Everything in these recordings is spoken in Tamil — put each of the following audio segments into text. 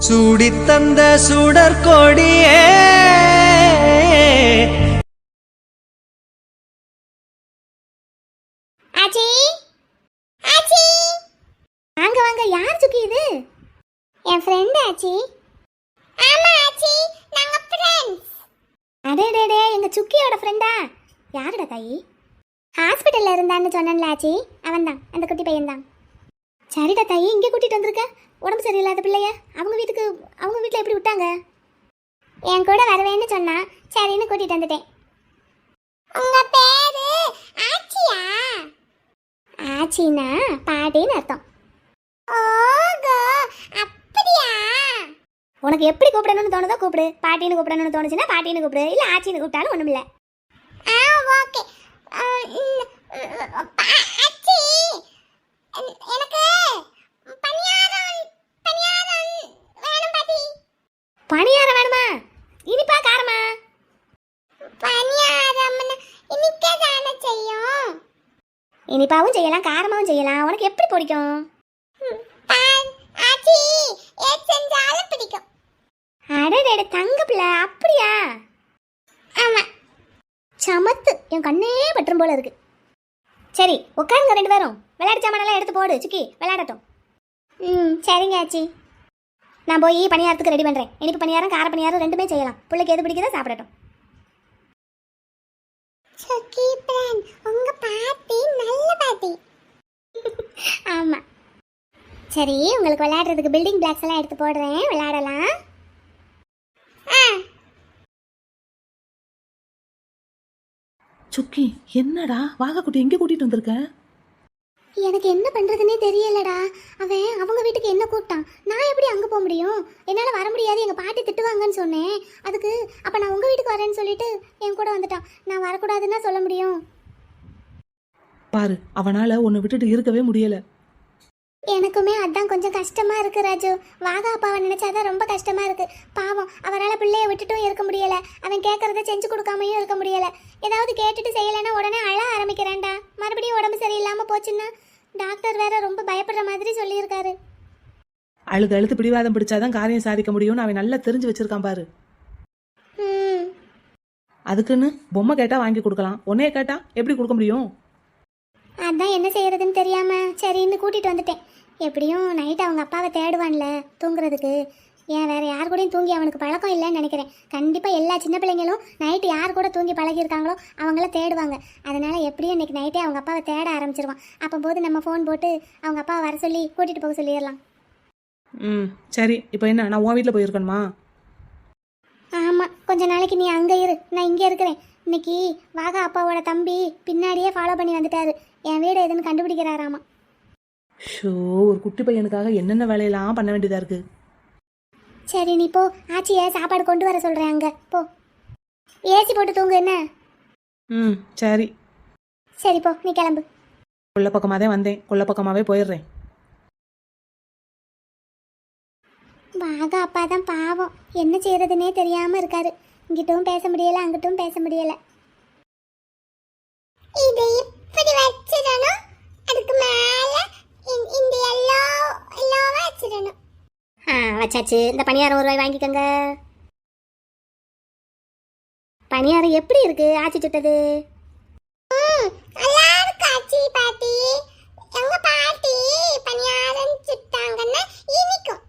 சூடித்தந்த சுடற்கொடியே ஆச்சி ஆச்சி வாங்க வாங்க. யார் சுக்கி இது? என் ஃப்ரெண்ட் ஆச்சி. ஆமா ஆச்சி, நாங்க ஃப்ரெண்ட்ஸ். அடேடே, எங்க சுக்கியோட ஃப்ரெண்டா? யாருடா தாயி? ஹாஸ்பிட்டல்ல இருந்தான்னு சொன்னேன்ல ஆச்சி, அவன்தான், அந்த குட்டி பையன் தான். சரிடா தாயி, இங்கே கூட்டிட்டு வந்திருக்க. உடம்பு சரியில்லாத பிள்ளைய அவங்க வீட்டில் எப்படி விட்டாங்க? என் கூட வரவேன்னு சொன்னா, சரின்னு கூட்டிட்டு வந்துட்டேன். உங்க பேரு ஆச்சியா? ஆச்சினா பாட்டின்னு அர்த்தம். ஓகோ, அப்படியா? உனக்கு எப்படி கூப்பிடணும்னு தோணுதோ கூப்பிடு. பாட்டின்னு கூப்பிடணும்னு தோணுச்சுன்னா பாட்டின்னு கூப்பிடு, இல்ல ஆச்சின்னு கூப்பிட்டாலும் ஒண்ணும் இல்ல. ஓகே. ஆச்சி, எனக்கு பணியாரம் வேணுமா? இனிப்பா காரமா? பணியாரம் இனிப்பா தானே செய்யும். இனிப்பாவும் செய்யலாம், காரமாவும் செய்யலாம். உனக்கு எப்படி பிடிக்கும்? ஆச்சி, எது செஞ்சாலும் பிடிக்கும். அடடே தங்க பிள்ளை, அப்படியா? ஆமா. சமத்து, என் கண்ணே பற்றும் போல இருக்கு. சரி உட்காருங்க ரெண்டு பேரும். விளையாட்டு சாமானெல்லாம் எடுத்து போடு, சுக்கி விளையாடட்டும். சரிங்க ஆச்சி. நான் போய் பணியாரத்துக்கு ரெடி பண்ணுறேன். இனிப்பு பணியாரம் கார பணியாரம் ரெண்டுமே செய்யலாம். பிள்ளைக்கு எது பிடிக்குதோ சாப்பிடட்டும். உங்க பாட்டி நல்ல பாட்டி. ஆமா. சரி, உங்களுக்கு விளையாடுறதுக்கு பில்டிங் பிளாக்ஸ் எல்லாம் எடுத்து போடுறேன், விளையாடலாம். சுக்கி, என்னடா வாகக்குட்டி எங்கே கூட்டிட்டு வந்திருக்க? எனக்கு என்ன பண்ணுறதுனே தெரியலடா. அவன் அவங்க வீட்டுக்கு என்ன கூப்பிட்டான். நான் எப்படி அங்கே போக முடியும்? என்னால் வர முடியாது, எங்கள் பாட்டி திட்டுவாங்கன்னு சொன்னேன். அதுக்கு அப்போ நான் உங்கள் வீட்டுக்கு வரேன்னு சொல்லிட்டு என் கூட வந்துட்டான். நான் வரக்கூடாதுன்னா சொல்ல முடியும்? பாரு, அவனால் உன்னை விட்டுட்டு இருக்கவே முடியலை. எனக்குமே அதான் கொஞ்சம் கஷ்டமாக இருக்குது ராஜு. வாகா அப்பாவை நினச்சாதான் ரொம்ப கஷ்டமாக இருக்குது. பாவம், அவரால் பிள்ளைய விட்டுட்டும் இருக்க முடியலை. அவன் கேட்குறத செஞ்சு கொடுக்காமையும் இருக்க முடியலை. ஏதாவது கேட்டுட்டு செய்யலைன்னா உடனே அழ ஆரம்பிக்கிறான்டா. மறுபடியும் உடம்பு சரியில்லாமல் போச்சுன்னா டாக்டர் வேற ரொம்ப பயப்படுற மாதிரி சொல்லியிருக்காரு. அழுது பிடிவாதம் பிடிச்சாதான் காரியம் சாதிக்க முடியும்னு அவன் நல்லா தெரிஞ்சு வச்சிருக்கான் பாரு. அதுக்குன்னு பொம்மை கேட்டா வாங்கி கொடுக்கலாம், உன்னைய கேட்டா எப்படி கொடுக்க முடியும்? அதான் என்ன செய்யறதுன்னு தெரியாம சரின்னு கூட்டிட்டு வந்துட்டேன். எப்படியும் நைட் அவங்க அப்பாவை தேடுவான்ல தூங்குறதுக்கு. ஏன் வேற யார் கூடயும் தூங்கி அவனுக்கு பழக்கம் இல்லைன்னு நினைக்கிறேன். கண்டிப்பாக எல்லா சின்ன பிள்ளைங்களும் நைட்டு யார் கூட தூங்கி பழகியிருக்காங்களோ அவங்கள தேடுவாங்க. அதனால எப்படியும் இன்னைக்கு நைட்டே அவங்க அப்பாவை தேட ஆரம்பிச்சிருவான். அப்போ போது நம்ம ஃபோன் போட்டு அவங்க அப்பாவை வர சொல்லி கூட்டிட்டு போக சொல்லிடலாம். சரி, இப்போ என்ன, நான் உன் வீட்டில் போயிருக்கணுமா? ஆமாம், கொஞ்ச நாளைக்கு நீ அங்கே இரு, நான் இங்கே இருக்கிறேன். இன்னைக்கு வாகா அப்பாவோட தம்பி பின்னாடியே ஃபாலோ பண்ணி வந்துட்டாரு. என் வீடு எதுன்னு கண்டுபிடிக்கிறாராமா. ஷோ, ஒரு குட்டி பையனுக்காக என்னென்ன வேலையெல்லாம் பண்ண வேண்டியதாக இருக்கு. சரி நீ போ, ஆச்சியை சாப்பாடு கொண்டு வர சொல்கிறேன். அங்கே போ, ஏசி போட்டு தூங்கு என்ன. சரி சரி போ, நீ கிளம்பு. கொல்ல பக்கமாக தான் வந்தேன், கொல்ல பக்கமாகவே போயிடுறேன். வாகா அப்பா தான் பாவம், என்ன செய்யறதுன்னே தெரியாமல் இருக்காரு. இங்கிட்டும் பேச முடியலை, அங்கிட்டும் பேச முடியலை. இதை இப்படி வச்சிடணும், அதுக்கு மேலே இந்த எல்லோவா வச்சிடணும். வச்சாச்சு. இந்த பணியாரம் 1 ரூபாய் வாங்கிக்கோங்க. பணியாரம் எப்படி இருக்கு ஆச்சி சுட்டது? நல்லா இருக்கு ஆச்சி. பாட்டி, எங்க பாட்டி பணியாரம் சுட்டாங்கன்னா இனிக்கும்.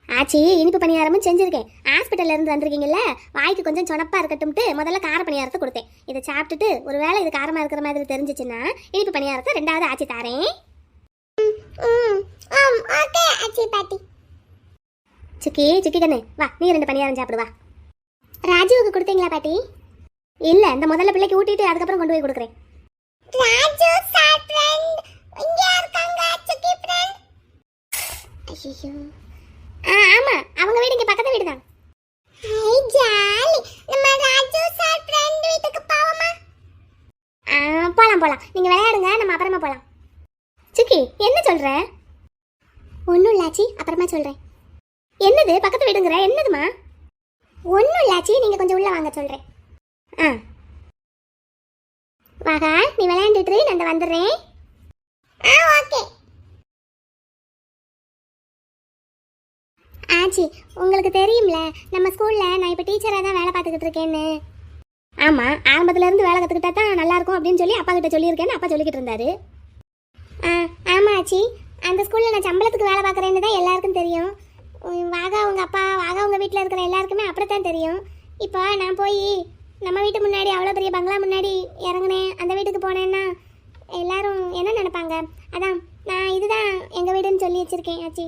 ஆச்சி இனிப்பு பணியாரமும் செஞ்சிருக்கேன். ஹாஸ்பிட்டல்ல இருந்து வந்திருக்கீங்கல்ல, வாய்க்கு கொஞ்சம் சொனப்பா இருக்கட்டும்ட்டு முதல்ல கார பணியாரத்தை கொடுத்தேன். இதை சாப்பிட்டுட்டு ஒருவேளை இது காரமா இருக்கிற மாதிரி தெரிஞ்சிச்சுன்னா இனிப்பு பணியாரத்தை 2வது ஆச்சி தாரேன். ஓகே ஆச்சி பாட்டி. சுக்கி கண்ணு வா, நீ 2 பணியாரம் சாப்பிடுவா. ராஜுவுக்கு கொடுத்தீங்களா பாட்டி? இல்ல, இந்த முதல்ல பிள்ளைக்கு ஊட்டிட்டு அதுக்கப்புறம் கொண்டு போய் கொடுக்குறேன். ராஜு சார் ஃப்ரெண்ட் இங்க இருக்காங்க. சுக்கி ஃப்ரெண்ட். ஐயோ, ஆமா, அவங்க வீடு இங்க பக்கத்து வீடு தான். Hi jolly. நம்ம ராஜு சார் ஃப்ரெண்ட் வீட்டுக்கு போவோமா? போலாம். நீங்க விளையாடுங்க, நம்ம அப்புறமா போலாம். சுக்கி என்ன சொல்ற? ஒன்றும் இல்லாச்சி, அப்புறமா சொல்றேன். என்னது பக்கத்து வீடுங்கிற? என்னதுமா? ஒன்றும் இல்லாச்சி, நீங்கள் கொஞ்சம் உள்ளே வாங்க சொல்கிறேன். வாகா, நீ விளையாண்டுட்டு நான் வந்துடுறேன். ஓகே. ஆச்சி, உங்களுக்கு தெரியும்ல நம்ம ஸ்கூல்ல நான் இப்போ டீச்சராக தான் வேலை பார்த்துக்கிட்டு இருக்கேன்னு. ஆமாம், ஆரம்பத்துல இருந்து வேலை கற்றுக்கிட்டா தான் நல்லா இருக்கும் அப்படின்னு சொல்லி அப்பா கிட்ட சொல்லியிருக்கேன்னு அப்பா சொல்லிக்கிட்டு இருந்தாரு. ஆமாம் ஆச்சி, அந்த ஸ்கூலில் நான் சம்பளத்துக்கு வேலை பார்க்குறேன்னு தான் எல்லாருக்கும் தெரியும். வாகா உங்கள் அப்பா, வாகா உங்கள் வீட்டில் இருக்கிற எல்லாருக்குமே அப்படித்தான் தெரியும். இப்போ நான் போய் நம்ம வீட்டு முன்னாடி அவ்வளோ பெரிய பங்களா முன்னாடி இறங்குனேன், அந்த வீட்டுக்கு போனேன்னா எல்லாரும் என்ன நினைப்பாங்க? அதான் நான் இதுதான் எங்கள் வீடுன்னு சொல்லி வச்சுருக்கேன் ஆச்சி.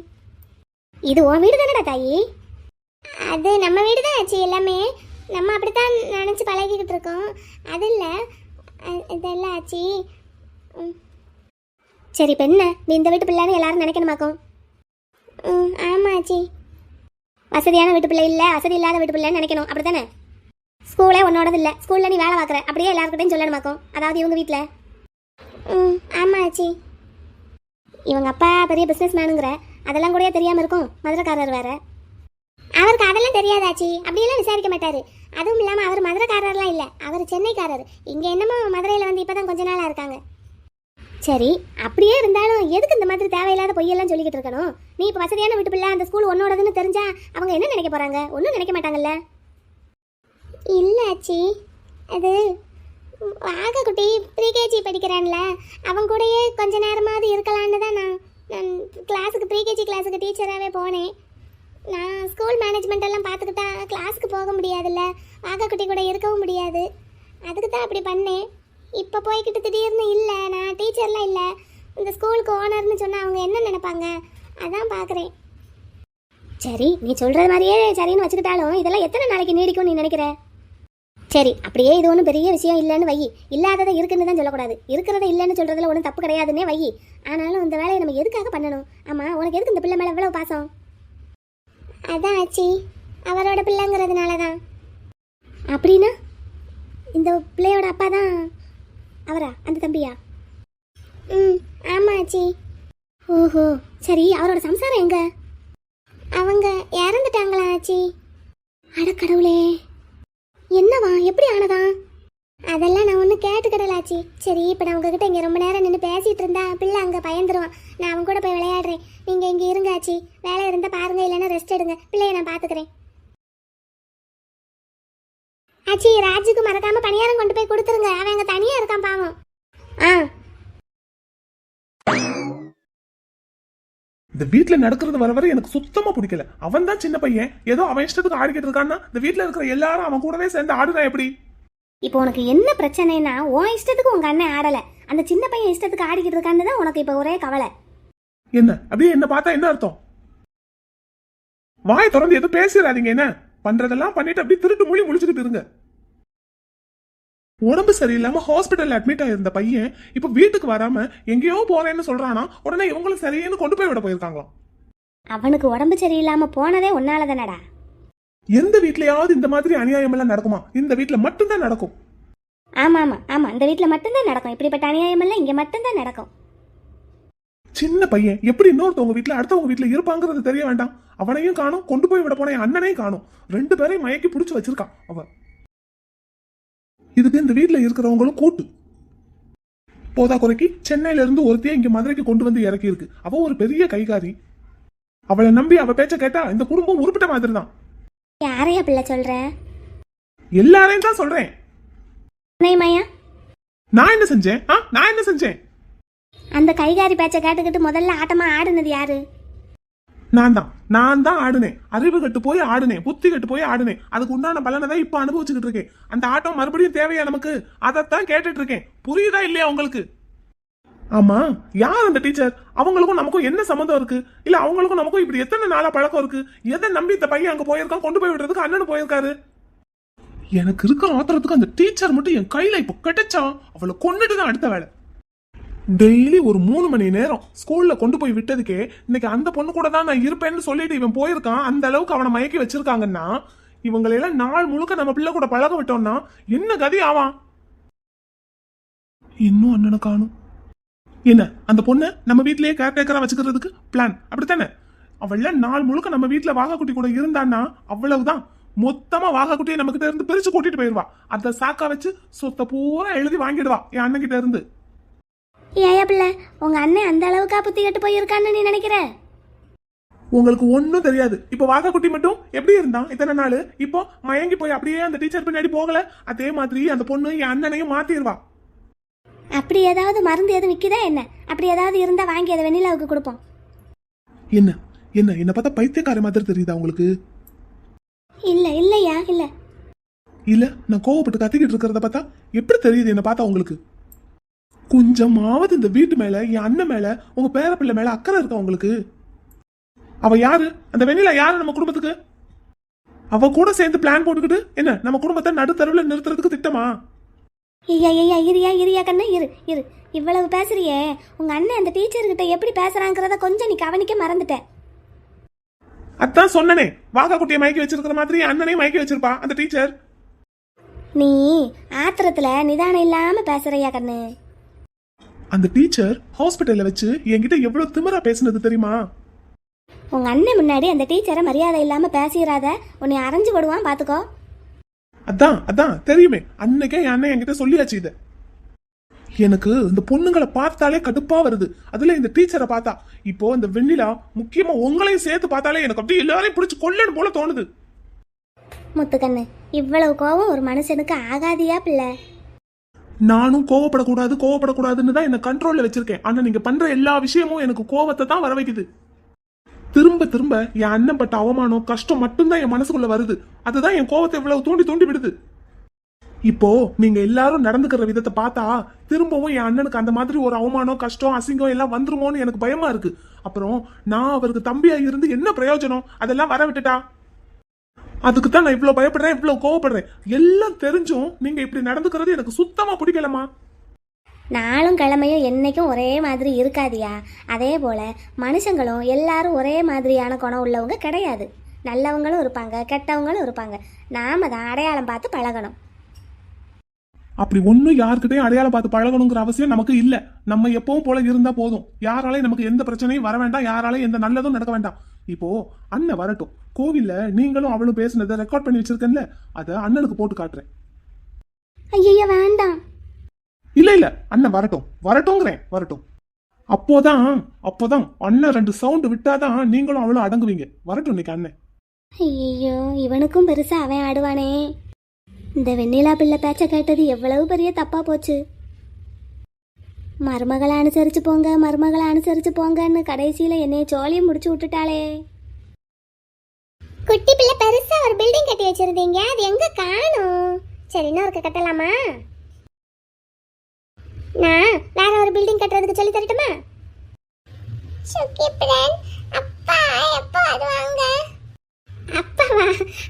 இது உன் வீடு தானடா தாயி? அது நம்ம வீடு தான் ஆச்சு. எல்லாமே நம்ம அப்படித்தான் நினச்சி பழகிக்கிட்டு இருக்கோம். அது இல்லை, இதெல்லாம் ஆச்சு. சரி இப்போ என்ன, நீ இந்த வீட்டு பிள்ளைன்னு எல்லாரும் நினைக்கணுமாக்கும்? ஆமாம் ஆச்சி. வசதியான வீட்டு பிள்ளை இல்லை, வசதி இல்லாத வீட்டு பிள்ளைன்னு நினைக்கணும், அப்படி தானே? ஸ்கூலே உன்னோடது இல்லை, ஸ்கூலில் நீ வேலை பார்க்குற அப்படியே எல்லாருக்கிட்டையும் சொல்லணுமாக்கும், அதாவது இவங்க வீட்டில். ஆமாம் ஆச்சி. இவங்க அப்பா பெரிய பிஸ்னஸ் மேனுங்கிற அதெல்லாம் கூட தெரியாமல் இருக்கும், மதுரைக்காரர் வேற. அவருக்கு அதெல்லாம் தெரியாதாச்சி, அப்படியெல்லாம் விசாரிக்க மாட்டார். அதுவும் இல்லாமல் அவர் மதுரைக்காரர்லாம் இல்லை, அவர் சென்னைக்காரர். இங்கே என்னமோ மதுரையில் வந்து இப்போ தான் கொஞ்ச நாளாக இருக்காங்க. சரி, அப்படியே இருந்தாலும் எதுக்கு இந்த மாதிரி தேவையில்லாத பொய்யெல்லாம் சொல்லிக்கிட்டு இருக்கணும்? நீ இப்போ வசதியான வீட்டு பிள்ளை, அந்த ஸ்கூல் உன்னோடதுன்னு தெரிஞ்சா அவங்க என்ன நினைக்க போகிறாங்க? ஒன்றும் நினைக்க மாட்டாங்கல்ல. இல்லை ஆச்சி, அது ஆகக்குட்டி ப்ரீகேஜி படிக்கிறான்ல, அவன் கூடயே கொஞ்ச நேரமாவது இருக்கலான்னு தான் நான் கிளாஸுக்கு ப்ரீகேஜி கிளாஸுக்கு டீச்சராகவே போனேன். நான் ஸ்கூல் மேனேஜ்மெண்ட் எல்லாம் பார்த்துக்கிட்டா கிளாஸுக்கு போக முடியாதுல்ல, ஆகக்குட்டி கூட இருக்கவும் முடியாது. அதுக்கு தான் அப்படி பண்ணேன். இப்போ போய்கிட்டு திடீர்னு இல்லை, நான் டீச்சர்லாம் இல்லை, இந்த ஸ்கூலுக்கு ஓனர்னு சொன்னால் அவங்க என்ன நினைப்பாங்க? அதான் பார்க்குறேன். சரி, நீ சொல்கிறது மாதிரியே சரின்னு வச்சுக்கிட்டாலும் இதெல்லாம் எத்தனை நாளைக்கு நீடிக்கும் நீ நினைக்கிற? சரி, அப்படியே இது ஒன்றும் பெரிய விஷயம் இல்லைன்னு வை. இல்லாததை இருக்குன்னு தான் சொல்லக்கூடாது, இருக்கிறத இல்லைன்னு சொல்கிறதுல ஒன்றும் தப்பு கிடையாதுன்னே வை. ஆனாலும் இந்த வேலையை நம்ம எதுக்காக பண்ணணும்? ஆமாம், உனக்கு எதுக்கு இந்த பிள்ளை மேலே எவ்வளோ பாசம்? அதான் ஆச்சி, அவரோட பிள்ளைங்கிறதுனால தான். அப்படின்னா இந்த பிள்ளையோட அப்பா தான் அவரா, அந்த தம்பியா? ஆமாம் ஆச்சி. ஓஹோ, சரி, அவரோட சம்சாரம் எங்க? அவங்க இறந்துட்டாங்களா ஆச்சி? அடக்கடவுளே, என்னவா, எப்படி ஆனதா? அதெல்லாம் நான் ஒன்றும் கேட்டுக்கிடல ஆச்சி. சரி, இப்போ நான் உங்ககிட்ட இங்கே ரொம்ப நேரம் நின்று பேசிகிட்டு இருந்தா பிள்ளை அங்கே பயந்துருவான். நான் அவன் கூட போய் விளையாடுறேன், நீங்கள் இங்கே இருங்க ஆச்சி. வேலை இருந்தால் பாருங்க, இல்லைன்னா ரெஸ்ட் எடுங்க, பிள்ளைய நான் பார்த்துக்கிறேன். ஆச்சி, ராஜுக்கு மறக்காம பணியாரம் கொண்டு போய் கொடுத்துருங்க, அவன் அங்கே தனியாக இருக்கான் பாவம். இந்த வீட்டுல நடக்கிறது வர வர எனக்கு சுத்தமா பிடிக்கல. அவன் தான் சின்ன பையன், ஏதோ அவன் இஷ்டத்துக்கு ஆடிக்கிட்டு இருக்கான்னா இந்த வீட்டுல இருக்கிற எல்லாரும் அவன் கூடவே சேர்ந்து ஆடுனா எப்படி? இப்போ உனக்கு என்ன பிரச்சனைனா, உன் இஷ்டத்துக்கு உங்க அண்ணன் ஆடல, அந்த சின்ன பையன் இஷ்டத்துக்கு ஆடிக்கிட்டு இருக்கான்னு தான் உனக்கு இப்போ ஒரே கவலை. என்ன அப்படியே என்ன பார்த்தா என்ன அர்த்தம்? வாயை திறந்து எதுவும் பேசிடாதீங்க. என்ன பண்றதெல்லாம் பண்ணிட்டு அப்படியே திருட்டு மொழி முழிச்சுக்கிட்டு இருங்க. உடம்பு சரியில்லாம ஹாஸ்பிட்டல் அட்மிட் ஆயிருந்த பையன் இப்ப வீட்டுக்கு வராம எங்கேயோ போறேன்னு சொல்றானா, உடனே இவங்களும் சரின்னு கொண்டு போய் விட போயிருக்காங்களாம். அவனுக்கு உடம்பு சரியில்லாம போனதே உன்னால தானடா. எந்த வீட்லயாவது இந்த மாதிரி அநியாயம் எல்லாம் நடக்குமா? இந்த வீட்டுல மட்டும்தான் நடக்கும். ஆமா ஆமா ஆமா, இந்த வீட்டுல மட்டும்தான் நடக்கும். இப்படிப்பட்ட அநியாயம் எல்லாம் இங்க மட்டும்தான் நடக்கும். சின்ன பையன் எப்படி இன்னொருத்தவங்க வீட்டுல அடுத்தவங்க வீட்டுல இருப்பாங்கிறது தெரிய வேண்டாம். அவனையும் காணும், கொண்டு போய் விட போன என் அண்ணனையும் காணும். ரெண்டு பேரையும் மயக்கி புடிச்சு வச்சிருக்கான் அவன். இதுக்கு இந்த வீட்டுல இருக்கிறவங்களும் கூட்டு. போதா குறைக்கு சென்னையில இருந்து ஒருத்தையும் இங்க மதுரைக்கு கொண்டு வந்து இறக்கி இருக்கு. அவ ஒரு பெரிய கைகாரி. அவளை நம்பி அவ பேச்ச கேட்டா இந்த குடும்பம் உருப்பிட்ட மாதிரி தான். யாரையா பிள்ளை சொல்ற? எல்லாரையும் தான் சொல்றேன். நான் என்ன செஞ்சேன்? நான் என்ன செஞ்சேன்? அந்த கைகாரி பேச்ச கேட்டுக்கிட்டு முதல்ல ஆட்டமா ஆடுனது யாரு? நான் தான் ஆடுனேன். அறிவு கட்டு போய் ஆடுனேன், புத்தி கட்டு போய் ஆடுனேன். அதுக்கு உண்டான பலனை தான் இப்ப அனுபவிச்சுக்கிட்டு இருக்கேன். அந்த ஆட்டம் மறுபடியும் தேவையா நமக்கு? அதைத்தான் கேட்டுட்டு இருக்கேன். புரியுதா இல்லையா உங்களுக்கு? ஆமா, யார் அந்த டீச்சர்? அவங்களுக்கும் நமக்கும் என்ன சம்மந்தம் இருக்கு? இல்ல அவங்களுக்கும் நமக்கும் இப்படி எத்தனை நாளா பழக்கம் இருக்கு? எதை நம்பி இந்த பையன் அங்க போயிருக்கான், கொண்டு போய் விடுறதுக்கு அண்ணனு போயிருக்காரு. எனக்கு இருக்கிற ஆத்திரத்துக்கு அந்த டீச்சர் மட்டும் என் கையில இப்ப கிடைச்சா அவளை கொண்டுட்டு தான் அடுத்த வேலை. டெய்லி ஒரு 3 மணி நேரம் ஸ்கூல்ல கொண்டு போய் விட்டதுக்கே இன்னைக்கு அந்த பொண்ணு கூட தான் நான் இருப்பேன்னு சொல்லிட்டு இவன் போயிருக்கான். அந்த அளவுக்கு அவனை மயக்கி வச்சிருக்காங்கன்னா இவங்களெல்லாம் நாள் முழுக்க நம்ம பிள்ளை கூட பழக விட்டோம்னா என்ன கதி ஆவான்? இன்னும் அண்ணனை காணும். என்ன அந்த பொண்ணு நம்ம வீட்லயே கேர்டேக்கரா வச்சுக்கிறதுக்கு பிளான் அப்படித்தானே? அவள நாள் முழுக்க நம்ம வீட்டுல வாகாக்குட்டி கூட இருந்தான்னா அவ்வளவுதான். மொத்தமா வாகாக்குட்டியை நம்ம கிட்ட இருந்து பிரிச்சு கூட்டிட்டு போயிருவா. அதை சாக்கா வச்சு சொத்தை பூரா எழுதி வாங்கிடுவா என் அண்ணன் கிட்ட இருந்து. ஏயா பிள்ளை, உங்க அண்ணன் அந்த அளவுக்கா புத்தி கட்டு போயிருக்கான்னு நீ நினைக்கிற? உங்களுக்கு ஒண்ணும் தெரியாது. இப்ப வாகா குட்டி மட்டும் எப்படி இருந்தான் இத்தனை நாள், இப்போ மயங்கி போய் அப்படியே அந்த டீச்சர் பின்னாடி போகல. அதே மாதிரி அந்த பொண்ணு என் அண்ணனையும் மாத்திடுவா. அப்படி ஏதாவது மருந்து எதுவும் விற்கிதா என்ன? அப்படி ஏதாவது இருந்தால் வாங்கி அதை வெண்ணிலாவுக்கு கொடுப்போம். என்ன என்ன என்ன பார்த்தா பைத்தியக்கார மாதிரி தெரியுதா உங்களுக்கு? இல்லை இல்லையா இல்லை. இல்ல நான் கோவப்பட்டு கத்திக்கிட்டு இருக்கிறத பார்த்தா எப்படி தெரியுது என்ன பார்த்தா உங்களுக்கு? கொஞ்சமாவது இந்த வீட்டு மேல, என் அண்ணன் மேல, உங்க பேரப்பிள்ளை மேல அக்கறை இருக்கா உங்களுக்கு? அவ யாரு? அந்த வெண்ணிலா யாரு நம்ம குடும்பத்துக்கு? அவ கூட சேர்ந்து பிளான் போட்டுக்கிட்டு என்ன நம்ம குடும்பத்தை நடுத்தருவில் நிறுத்துறதுக்கு திட்டமா? ஐயா ஐயா இரியா கண்ணு இரு இரு. இவ்வளவு பேசுறியே, உங்க அண்ணன் அந்த டீச்சர்கிட்ட எப்படி பேசுறாங்கிறத கொஞ்சம் நீ கவனிக்க மறந்துட்ட. அதான் சொன்னனே, வாகா குட்டியை மயக்கி வச்சிருக்கிற மாதிரி அண்ணனையும் மயக்கி வச்சிருப்பா அந்த டீச்சர். நீ ஆத்திரத்துல நிதானம் இல்லாம பேசுறியா கண்ணு. அந்த டீச்சர் ஹாஸ்பிட்டல்ல வச்சு என்கிட்ட எவ்வளவு திமிரா பேசுனது தெரியுமா? உங்க அண்ணன் முன்னாடி அந்த டீச்சரை மரியாதை இல்லாம பேசிடாத, உன்னை அரைஞ்சு விடுவான் பாத்துக்கோ. அதான் அதான் தெரியுமே, அன்னைக்கே என் அண்ணன் என்கிட்ட சொல்லியாச்சு இத. எனக்கு இந்த பொண்ணுங்களை பார்த்தாலே கடுப்பா வருது, அதுல இந்த டீச்சரை பார்த்தா. இப்போ இந்த வெண்ணிலா, முக்கியமா உங்களையும் சேர்த்து பார்த்தாலே எனக்கு அப்படியே எல்லாரையும் பிடிச்சு கொல்லணும் போல தோணுது. முத்துக்கண்ணு, இவ்வளவு கோபம் ஒரு மனுஷனுக்கு ஆகாதியா பிள்ளை? நானும் கோவப்படக்கூடாதுன்னு தான் என்ன கண்ட்ரோல்ல வச்சிருக்கேன். ஆனா நீங்க பண்ற எல்லா விஷயமும் எனக்கு கோவத்தை தான் வர வைக்குது. திரும்ப திரும்ப என் அண்ணன் பட்ட அவமானம், கஷ்டம் மட்டும்தான் என் மனசுக்குள்ள வருது. அதுதான் என் கோவத்தை இவ்வளவு தூண்டி விடுது. இப்போ நீங்க எல்லாரும் நடந்துக்கிற விதத்தை பார்த்தா திரும்பவும் என் அண்ணனுக்கு அந்த மாதிரி ஒரு அவமானம், கஷ்டம், அசிங்கம் எல்லாம் வந்துருமோன்னு எனக்கு பயமா இருக்கு. அப்புறம் நான் அவருக்கு தம்பியா இருந்து என்ன பிரயோஜனம்? அதெல்லாம் வர விட்டுட்டா. அதுக்கு தான் நான் இவ்வளவு பயப்படுறேன், இவ்வளவு கோவப்படுறேன். எல்லாம் தெரிஞ்சும் நீங்க இப்படி நடந்துக்கிறது எனக்கு சுத்தமா பிடிக்கலமா. நாளும் கிழமையும் என்னைக்கும் ஒரே மாதிரி இருக்காதியா. அதே போல மனுஷங்களும் எல்லாரும் ஒரே மாதிரியான குணம் உள்ளவங்க கிடையாது. நல்லவங்களும் இருப்பாங்க, கெட்டவங்களும் இருப்பாங்க. நாம தான் அடையாளம் பார்த்து பழகணும். அப்படி ஒன்னும் யாருக்கிட்டையும் அடையாளம் பார்த்து பழகணுங்கிற அவசியம் நமக்கு இல்ல. நம்ம எப்பவும் போல இருந்தா போதும். யாராலையும் நமக்கு எந்த பிரச்சனையும் வர வேண்டாம், யாராலையும் எந்த நல்லதும் நடக்க வேண்டாம். இப்போ அண்ணன் வரட்டும், கோவில்ல நீங்களும் அவளும் பேசுனதை ரெக்கார்ட் பண்ணி வச்சிருக்கேன்ல, அதை அண்ணனுக்கு போட்டு காட்டுறேன். ஐயா வேண்டாம். இல்ல அண்ணன் வரட்டும்ங்கிறேன், வரட்டும். அப்போதான் அண்ணன் 2 சவுண்ட் விட்டாதான் நீங்களும் அவளும் அடங்குவீங்க. வரட்டும் இன்னைக்கு அண்ணன். ஐயோ, இவனுக்கும் பெருசா அவன் ஆடுவானே. இந்த வெண்ணிலா பிள்ளை பேச்ச கேட்டது எவ்வளவு பெரிய தப்பா போச்சு. மருமகளை அனுசரிச்சு போங்கன்னு கடைசியில என்னைய சோழியும் முடிச்சு விட்டுட்டாளே. குட்டி பிள்ளை பெருசா ஒரு பில்டிங் கட்டி வச்சிருந்தீங்க, அது எங்க காணோம்? சரி, இன்னொரு கட்டலாமா? நான் வேற ஒரு பில்டிங் கட்டுறதுக்கு சொல்லி தரட்டுமா? அப்பா எப்போ வருவாங்க? அப்பாவா?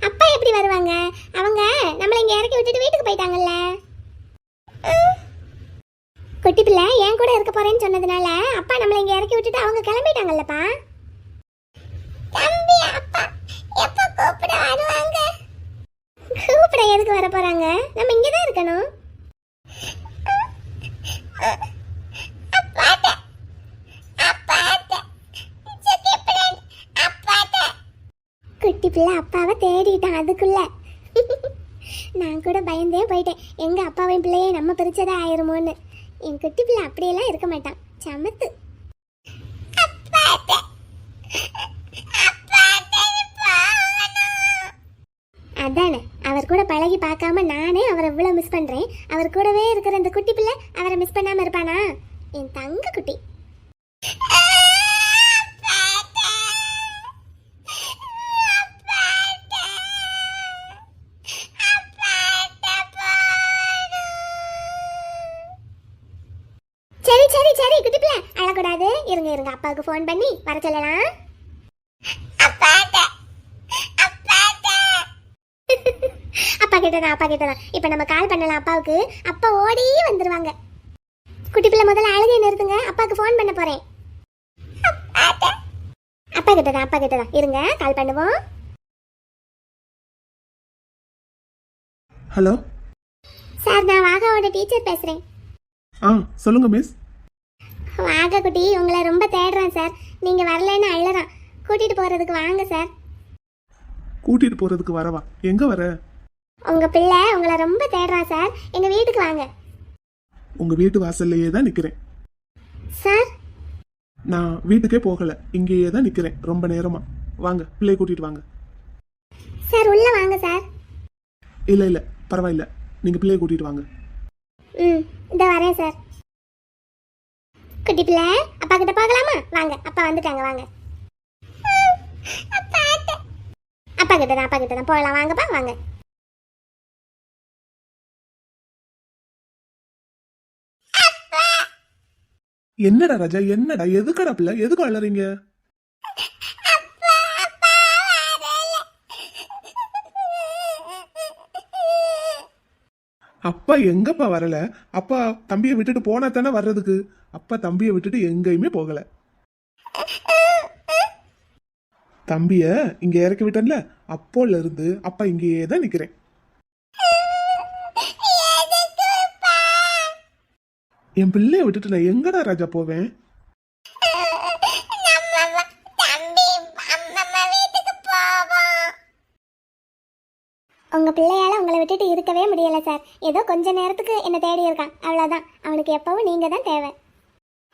அப்பா எப்படி வருவாங்க? அவங்க நம்மள இங்க இறக்கி விட்டுட்டு வீட்டுக்கு போயிட்டாங்கல்ல. குட்டி பிள்ளை என் கூட இருக்க போறேன்னு சொன்னதுனால அப்பா நம்மள இங்க இறக்கி விட்டுட்டு அவங்க கிளம்பிட்டாங்கல்லப்பா. தம்பி அப்பா எப்ப கூப்பிட வருவாங்க? கூப்பிட எதுக்கு வர போறாங்க? நம்ம இங்க தான் இருக்கணும். குட்டி பிள்ளை அப்பாவை தேடிட்டான் அதுக்குள்ள. நான் கூட பயந்தே போயிட்டேன், எங்க அப்பாவையும் பிள்ளையே நம்ம பிரிச்சதா ஆயிருமோன்னு. என் குட்டி பிள்ளை அப்படியெல்லாம் இருக்க மாட்டான், சமத்து. அதானே, அவர் கூட பழகி பார்க்காம நானே அவரை இவ்வளவு மிஸ் பண்றேன். அவர் கூடவே இருக்கிற இந்த குட்டி பிள்ளை அவரை மிஸ் பண்ணாம இருப்பானா? என் தங்க குட்டி. சரி குட்டி பிள்ளை அழக்கூடாது. இருங்க அப்பாவுக்கு ஃபோன் பண்ணி வர சொல்லலாம். அப்பா கிட்டதான் இப்ப நம்ம கால் பண்ணலாம் அப்பாவுக்கு. அப்பா ஓடி வந்துருவாங்க. குட்டி பிள்ளை முதல்ல அழுகை நிறுத்துங்க, அப்பாவுக்கு ஃபோன் பண்ண போறேன். அப்பா கிட்டதான் இருங்க, கால் பண்ணுவோம். ஹலோ சார், நான் வாகாவோட டீச்சர் பேசுறேன். சொல்லுங்க மிஸ். வாகா குட்டி உங்களை ரொம்ப தேடுறான் சார். நீங்க வரலன்னு அழறான். கூட்டிட்டு போறதுக்கு வாங்க சார். கூட்டிட்டு போறதுக்கு வரவா? எங்க வர? உங்க பிள்ளை உங்களை ரொம்ப தேடுறான் சார், எங்க வீட்டுக்கு வாங்க. உங்க வீட்டு வாசல்லையே தான் நிக்கிறேன் சார். நான் வீட்டுக்கே போகல, இங்கேயே தான் நிக்கிறேன் ரொம்ப நேரமா. வாங்க பிள்ளைய கூட்டிட்டு வாங்க. சார் உள்ள வாங்க சார். இல்ல இல்ல பரவாயில்ல, நீங்க பிள்ளைய கூட்டிட்டு வாங்க. ம் இந்த வரேன் சார். குட்டி பிள்ளை அப்பா கிட்ட போகலாமா? வாங்க அப்பா வந்துட்டாங்க வாங்க. அப்பா கிட்ட தான் போகலாம் வாங்கப்பா வாங்க. என்னடா ராஜா, என்னடா, எதுக்கடா பிள்ளை, எதுக்கு அழறீங்க? அப்பா எங்கப்பா வரல? அப்பா தம்பியை விட்டுட்டு போனா தானே வர்றதுக்கு. அப்பா தம்பியை விட்டுட்டு எங்கேயுமே போகல. தம்பிய இங்க இறக்கி விட்டேன்ல, அப்போல இருந்து அப்பா இங்கேயே தான் நிக்கிறேன். என் பிள்ளைய விட்டுட்டு நான் எங்கடா ராஜா போவேன்? உங்க பிள்ளையால உங்களை விட்டுட்டு இருக்கவே முடியல சார். ஏதோ கொஞ்ச நேரத்துக்கு என்ன தேடி இருக்கான், அவ்வளவுதான். அவனுக்கு எப்பவும் நீங்க தான் தேவை.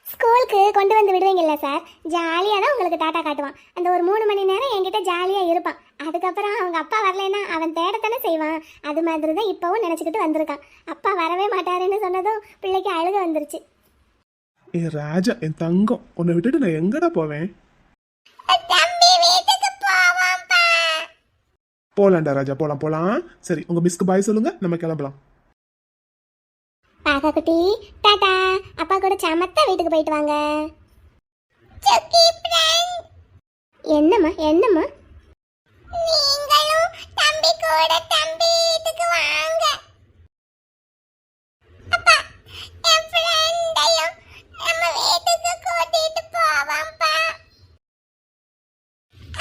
ஸ்கூலுக்கு கொண்டு வந்து விடுவீங்கல்ல சார், ஜாலியாக தான் உங்களுக்கு டாட்டா காட்டுவான். அந்த ஒரு 3 மணி நேரம் என்கிட்ட ஜாலியாக இருப்பான். அதுக்கப்புறம் அவங்க அப்பா வரலைன்னா அவன் தேடத்தானே செய்வான். அது மாதிரி தான் இப்போவும் நினச்சிக்கிட்டு வந்திருக்கான். அப்பா வரவே மாட்டாருன்னு சொன்னதும் பிள்ளைக்கு அழுக வந்துருச்சு. ஏ ராஜா, என் தங்கம், உன்னை விட்டுட்டு நான் எங்கடா போவேன்? போலாம்டா ராஜா, போலாம் போலாம். சரி, உங்க மிஸ்க்கு பாய் சொல்லுங்க, நம்ம கிளம்பலாம். பாக்கா குட்டி டாடா. அப்பா கூட சமத்தா வீட்டுக்கு போயிட்டு வாங்க. என்னம்மா என்னம்மா? நீங்களும் தம்பி கூட தம்பி வீட்டுக்கு வாங்க. அப்பா என் ஃப்ரெண்டையும் நம்ம வீட்டுக்கு கூட்டிட்டு போவாம்பா.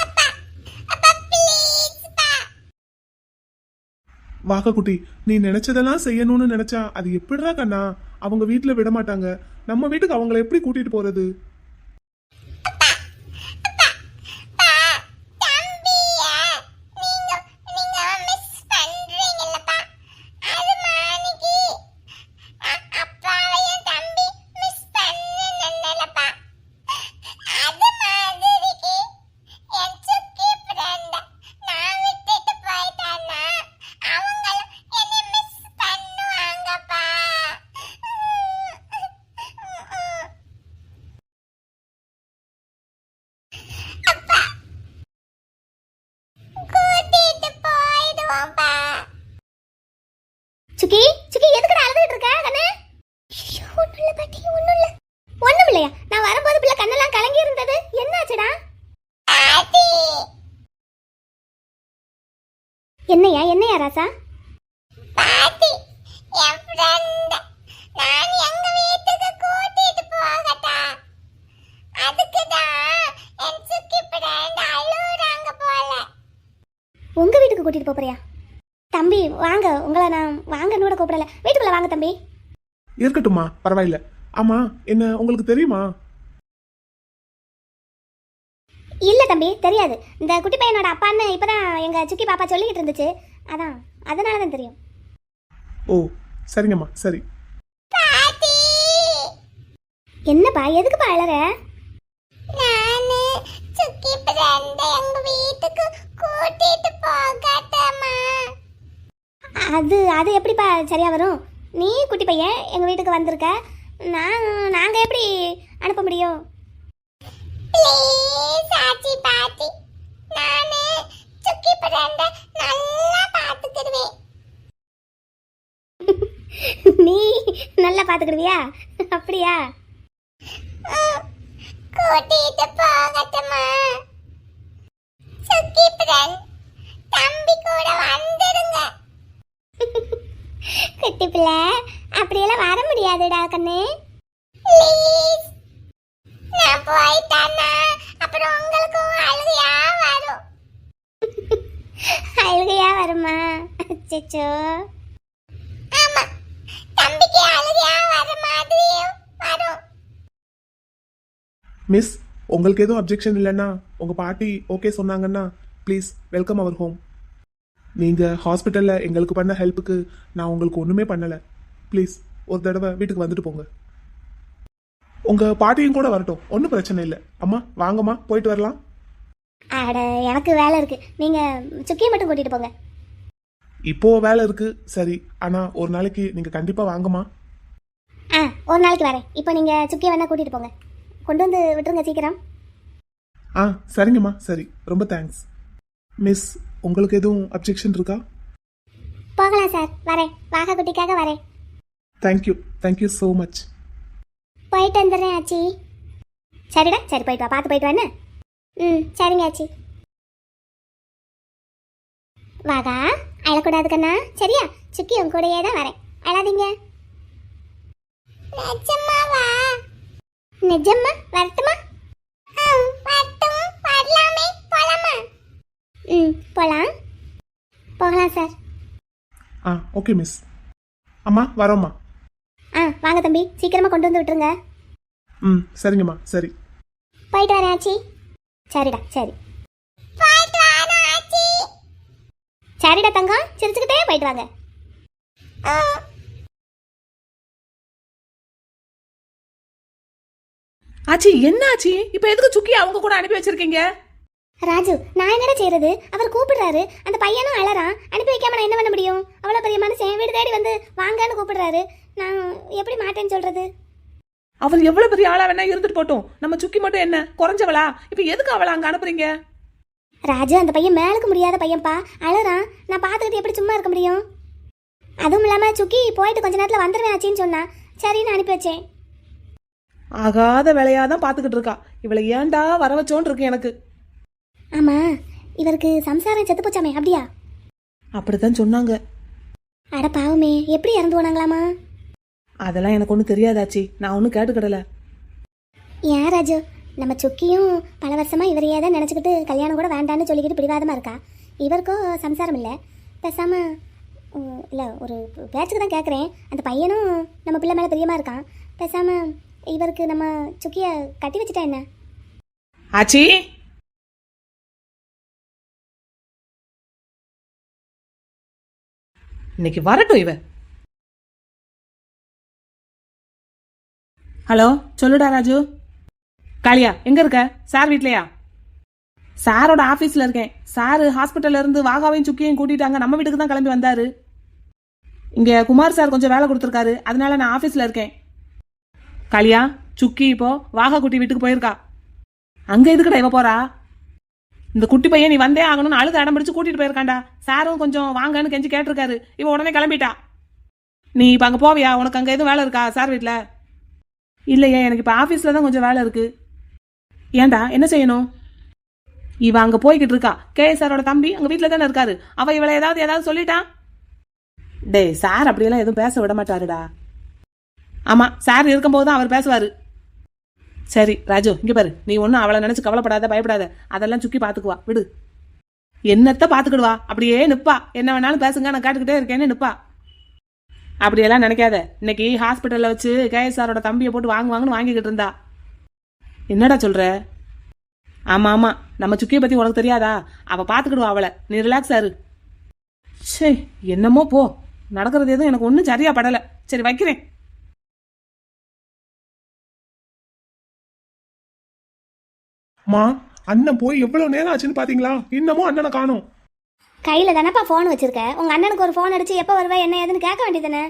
அப்பா அப்பா ப்ளீஸ் பா. வாக்கா குட்டி, நீ நினைச்சதெல்லாம் செய்யணும்னு நினைச்சா அது எப்படிடா கண்ணா? அவங்க வீட்டுல விட மாட்டாங்க. நம்ம வீட்டுக்கு அவங்கள எப்படி கூட்டிட்டு போறது? சுக்கி சுக்கி எதுக்குடா அழுதுட்டு இருக்க கண்ணே? ஒண்ணுல பாட்டி ஒண்ணுல. ஒண்ணுமில்லையா? நான் வரும்போது பிள்ளை கண்ணெல்லாம் கலங்கி இருந்தது. என்னாச்சுடா? என்னையா என்னையா ராசா? பாட்டி என் ஃப்ரெண்ட் நான் எங்க வீட்டுக்கு கூட்டிட்டு போகட்டா? அதுக்கு தான் என் சுக்கி ஃப்ரெண்ட் அழுறாங்க போல. உங்க வீட்டுக்கு கூட்டிட்டு போறியா? தம்பி வாங்க, உங்களை நான் வாங்கன்னு கூட கூப்பிடல. வீட்டுக்குள்ள வாங்க தம்பி. இருக்கட்டும்மா, பரவாயில்ல. ஆமா, என்ன உங்களுக்கு தெரியுமா? இல்ல தம்பி தெரியாது. இந்த குட்டி பையனோட அப்பான்னு இப்பதான் எங்க சுக்கி பாப்பா சொல்லிக்கிட்டு இருந்துச்சு. அதனாலதான் தெரியும். ஓ சரிங்கம்மா, சரி. என்னப்பா எதுக்குப்பா அழற? நானு சுக்கி ஃப்ரெண்ட் எங்க வீட்டுக்கு கூட்டிட்டு போகட்டமா? அது எப்படிப்பா சரியா வரும்? நீ குட்டி பையன் எங்க வீட்டுக்கு வந்திருக்க, நாங்க எப்படி அனுப்ப முடியும்? ப்ளீஸ் ஆச்சி பாட்டி, நானே சுக்கி ஃப்ரெண்ட நல்லா பாத்துக்கிடுவேன். நீ நல்லா பாத்துக்கிடுவியா? அப்படியா? கூட்டிட்டு போகட்டுமா? சுக்கி ஃப்ரெண்ட் தம்பி கூட வந்துடுங்க. குட்டி பிள்ளை அப்படியெல்லாம் வர முடியாதுடா கண்ணு. ப்ளீஸ், நான் போயிட்டானா அப்புறம் உங்களுக்கு அழுகையா வரும். அழுகையா வருமா? அச்சச்சோ. ஆமா, தம்பிக்கு அழுகையா வர மாதிரியும் வரும். மிஸ், உங்களுக்கு எதுவும் அப்ஜெக்ஷன் இல்லைன்னா, உங்க பாட்டி ஓகே சொன்னாங்கன்னா ப்ளீஸ் வெல்கம் அவர் ஹோம். நீங்க ஹாஸ்பிட்டல்ல எங்களுக்கு பண்ண ஹெல்ப்புக்கு நான் உங்களுக்கு ஒண்ணுமே பண்ணல. ப்ளீஸ் ஒரு தடவை வீட்டுக்கு வந்துட்டு போங்க. உங்க பாட்டியும் கூட வரட்டும், ஒன்றும் பிரச்சனை இல்லை. அம்மா வாங்கம்மா, போயிட்டு வரலாம். அட எனக்கு வேலை இருக்கு, நீங்க சுக்கியை மட்டும் கூட்டிட்டு போங்க. இப்போ வேலை இருக்கு சரி, ஆனா ஒரு நாளைக்கு நீங்க கண்டிப்பா வாங்கம்மா. ஆ ஒரு நாளைக்கு வரேன். இப்போ நீங்க சுக்கியை வேணா கூட்டிட்டு போங்க, கொண்டு வந்து விட்டுருங்க சீக்கிரம். ஆ சரிங்கம்மா, சரி, ரொம்ப தேங்க்ஸ். மிஸ், உங்களுக்கு எதுவும் அப்ஜெக்ஷன் இருக்கா? போகலாம் சார், வரேன். வாகா குட்டிக்காக வரேன். Thank you, thank you so much. போயிட்டு வந்துடுறேன் ஆச்சி. சரிடா, சரி போயிட்டு வா, பார்த்து போயிட்டு வானே. ம் சரிங்க ஆச்சி. வாகா அழக்கூடாது கண்ணா, சரியா? சுக்கி உங்க கூடயே தான் வரேன், அழாதீங்க. நிஜமாவா? நிஜமா? வரட்டுமா? வரட்டும், வரலாமே, போலாமா? ம் போலாம், போகலாம் சார். ஆ ஓகே மிஸ். அம்மா வரோம்மா. ஆ வாங்க தம்பி, சீக்கிரமா கொண்டு வந்து விட்டுருங்க. ம் சரிங்கம்மா, சரி. போயிட்டு வரேன் ஆச்சி. சரிடா, சரி. சரிடா தங்கம், சிரிச்சுக்கிட்டே போயிட்டு வாங்க. ஆச்சி என்ன ஆச்சி? இப்ப எதுக்கு சுக்கி அவங்க கூட அனுப்பி வச்சிருக்கீங்க? ராஜு, நான் என்னடா செய்யறது? அவர் கூப்பிடுறாரு, அந்த பையனும் அழறான். அனுப்பி வைக்காம நான் என்ன பண்ண முடியும்? அவ்வளோ பெரிய மனுஷன் வீடு தேடி வந்து வாங்கன்னு கூப்பிடுறாரு, நான் எப்படி மாட்டேன்னு சொல்றது? அவள் எவ்வளவு பெரிய ஆளா வேணா இருந்துட்டு போட்டோம், நம்ம சுக்கி மட்டும் என்ன குறைஞ்சவளா? இப்ப எதுக்கு அவளை அங்க அனுப்புறீங்க? ராஜு, அந்த பையன் மேலுக்கு முடியாத பையன்பா, அழறான். நான் பார்த்துக்கிட்டு எப்படி சும்மா இருக்க முடியும்? அதுவும் இல்லாம சுக்கி போயிட்டு கொஞ்ச நேரத்தில் வந்துடுவேன் ஆச்சின்னு சொன்னா, சரின்னு அனுப்பி வச்சேன். ஆகாத வேலையாதான் பாத்துக்கிட்டு இருக்கா. இவளை ஏன்டா வர வச்சோன்னு இருக்கு எனக்கு. ஆமா, இவருக்கு சம்சாரம் செத்து போச்சாமே, அப்படியா? அப்படித்தான் சொன்னாங்க. அட பாவமே, எப்படி இறந்து போனாங்களாமா? அதெல்லாம் எனக்கு ஒன்றும் தெரியாதாச்சி, நான் ஒன்றும் கேட்டுக்கிடல. ஏன் ராஜு, நம்ம சுக்கியும் பல வருஷமா இவரையே தான் நினச்சிக்கிட்டு கல்யாணம் கூட வேண்டான்னு சொல்லிக்கிட்டு பிடிவாதமாக இருக்கா. இவருக்கும் சம்சாரம் இல்லை, பேசாம இல்லை, ஒரு பேச்சுக்கு தான் கேட்குறேன். அந்த பையனும் நம்ம பிள்ளை மேலே பிரியமாக இருக்கான். பேசாம இவருக்கு நம்ம சுக்கியை கட்டி வச்சுட்டா என்ன? ஆச்சி, இன்னைக்கு வரட்டும் இவ. ஹலோ, சொல்லுடா ராஜு. காளியா, எங்க இருக்க? சார் வீட்லயா? சாரோட ஆபீஸ்ல இருக்கேன். சார் ஹாஸ்பிட்டல்ல இருந்து வாகாவையும் சுக்கியையும் கூட்டிட்டாங்க, நம்ம வீட்டுக்கு தான் கிளம்பி வந்தாரு. இங்க குமார் சார் கொஞ்சம் வேலை கொடுத்துருக்காரு, அதனால நான் ஆபீஸ்ல இருக்கேன். காளியா, சுக்கி இப்போ வாகா குட்டி வீட்டுக்கு போயிருக்கா. அங்க எதுக்குடா இவ போறா? இந்த குட்டி பையன் நீ வந்தே ஆகணும்னு அழுது அடம் பிடிச்சு கூட்டிட்டு போயிருக்காண்டா. சாரும் கொஞ்சம் வாங்கன்னு கெஞ்சி கேட்டிருக்காரு, இவ உடனே கிளம்பிட்டா. நீ இப்ப அங்க போவியா? உனக்கு அங்க எதுவும் வேலை இருக்கா சார் வீட்டுல? இல்லையே, எனக்கு இப்ப ஆபீஸ்ல தான் கொஞ்சம் வேலை இருக்கு. ஏண்டா, என்ன செய்யணும்? இவ அங்க போய்கிட்டு இருக்கா. கேஎஸ்ஆரோட தம்பி அங்க வீட்டுல தானே இருக்காரு. அவ இவளை ஏதாவது சொல்லிட்டா? டேய், சார் அப்படியெல்லாம் எதுவும் பேச விட மாட்டாருடா. ஆமா, சார் இருக்கும்போது தான் அவர் பேசுவாரு. சரி ராஜு, இங்க பாரு, நீ ஒன்னும் அவளை நினைச்சு கவலைப்படாத, பயப்படாத. அதெல்லாம் சுக்கி பாத்துக்குவா, விடு. என்னத்த பாத்துக்கிடுவா? அப்படியே நிப்பா. என்ன வேணாலும் பேசுங்க, நான் கேட்டுக்கிட்டே இருக்கேன்னு நிப்பா. அப்படியெல்லாம் நினைக்காத. இன்னைக்கு ஹாஸ்பிட்டல்ல வச்சு கேஎஸ்ஆரோட தம்பியை போட்டு வாங்குவாங்கன்னு வாங்கிக்கிட்டு இருந்தா. என்னடா சொல்ற? ஆமா ஆமா, நம்ம சுக்கியை பத்தி உனக்கு தெரியாதா? அவ பாத்துக்கிடுவா அவளை, நீ ரிலாக்ஸ் ஆரு. சே, என்னமோ போ. நடக்கிறது எதுவும் எனக்கு ஒன்றும் சரியா படல. சரி, வைக்கிறேன். மா, அண்ணன் போய் எவ்வளவு நேரம் ஆச்சுன்னு பாத்தீங்களா? இன்னமும் அண்ணனை காணோம். கையில் தானேப்பா ஃபோன் வச்சிருக்க, உங்கள் அண்ணனுக்கு ஒரு ஃபோன் அடிச்சு எப்போ வருவா என்ன ஏதுன்னு கேட்க வேண்டியதானே?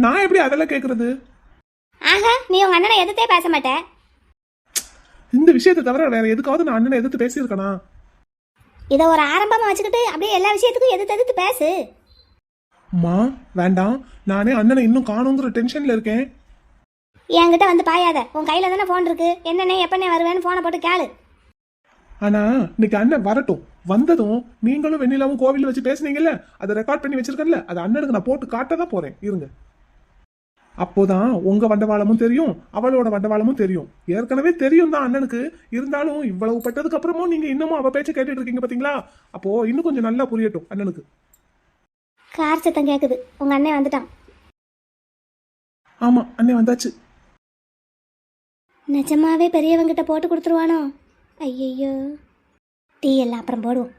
நான் எப்படி அதெல்லாம் கேக்குறது? ஆஹா, நீ உங்கள் அண்ணனை எதிர்த்தே பேச மாட்டே. இந்த விஷயத்தை தவிர வேற எதுக்காவது நான் அண்ணனை எதிர்த்து பேசியிருக்கனா? இதை ஒரு ஆரம்பமாக வச்சுக்கிட்டு அப்படியே எல்லா விஷயத்துக்கும் எதிர்த்து பேசு. மா வேண்டாம், நானே அண்ணனை இன்னும் காணுங்கிற டென்ஷன்ல இருக்கேன். என்கிட்ட வந்து பாயாத, உன் கையில் தானே ஃபோன் இருக்கு. என்னண்ணே எப்பண்ணே வருவேன்னு ஃபோனை போட்டு கேளு. ஆனா இன்னைக்கு அண்ணன் வரட்டும். வந்ததும் நீங்களும் வெண்ணிலாவும் கோவில்ல வச்சு பேசுனீங்கல்ல, அதை ரெக்கார்ட் பண்ணி வச்சிருக்கேன்ல, அது அண்ணனுக்கு நான் போட்டு காட்ட தான் போறேன். இருங்க. அப்போதான் உங்க வண்டவாளமும் தெரியும், அவளோட வண்டவாளமும் தெரியும். ஏற்கனவே தெரியும் தான் அண்ணனுக்கு. இருந்தாலும் இவ்வளவு பட்டதுக்கு அப்புறமும் நீங்க இன்னமும் அவ பேச்ச கேட்டுட்டு இருக்கீங்க பாத்தீங்களா? அப்போ இன்னும் கொஞ்சம் நல்லா புரியட்டும் அண்ணனுக்கு. கார் சத்தம் கேட்குது, உங்கள் அண்ணன் வந்துட்டான். ஆமா, அண்ணன் வந்தாச்சு. நிஜமாவே பெரியவங்கிட்ட போட்டு கொடுத்துருவானோ? ஐயையோ, டீ எல்லாம் அப்புறம் போடுவோம்.